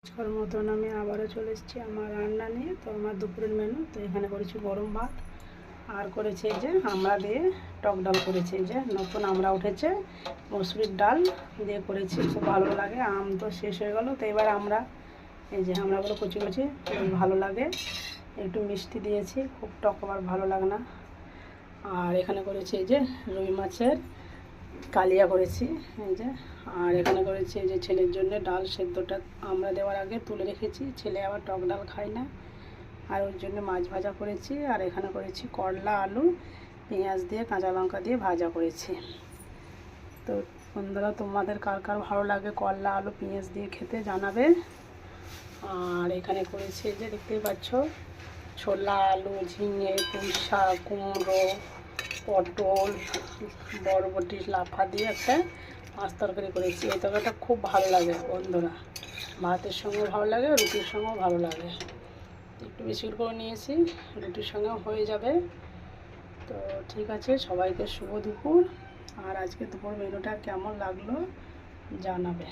আজকের মতন আমি আবারও চলে এসেছি আমার রান্না নিয়ে। তো আমার দুপুরের মেনু, তো এখানে করেছি গরম ভাত, আর করেছি এই যে আমরা দিয়ে টক ডাল করেছি। এই যে নতুন আমরা উঠেছে মসুরির ডাল দিয়ে করেছি, খুব ভালো লাগে। আম তো শেষ হয়ে গেল, তো এবার আমরা এই যে আমরাগুলো কচি কচি ভালো লাগে, একটু মিষ্টি দিয়েছি, খুব টক আবার ভালো লাগে না। আর এখানে করেছি এই যে রুই মাছের কালিয়া করেছি এই যে। আর এখানে করেছি এই যে ছেলের জন্য ডাল সেদ্ধটা আমরা দেওয়ার আগে তুলে রেখেছি, ছেলে আবার টক ডাল খায় না, আর ওর জন্য মাছ ভাজা করেছি। আর এখানে করেছি করলা আলু পেঁয়াজ দিয়ে কাঁচা লঙ্কা দিয়ে ভাজা করেছি। তো বন্ধুরা, তোমাদের কার কার ভালো লাগে করলা আলু পেঁয়াজ দিয়ে খেতে জানাবে। আর এখানে করেছি এই যে দেখতেই পাচ্ছ ছোলা আলু ঝিঙে পুঁই শাক কুমড়ো পটল বরবটি লাফা দিয়ে একটা মাছ তরকারি করেছি। এই তরকারিটা খুব ভালো লাগে বন্ধুরা, ভাতের সঙ্গে ভালো লাগে, রুটির সঙ্গেও ভালো লাগে। একটু বেশি করে নিয়েছি, রুটির সঙ্গেও হয়ে যাবে। তো ঠিক আছে, সবাইকে শুভ দুপুর। আর আজকে দুপুর মেনুটা কেমন লাগলো জানাবে।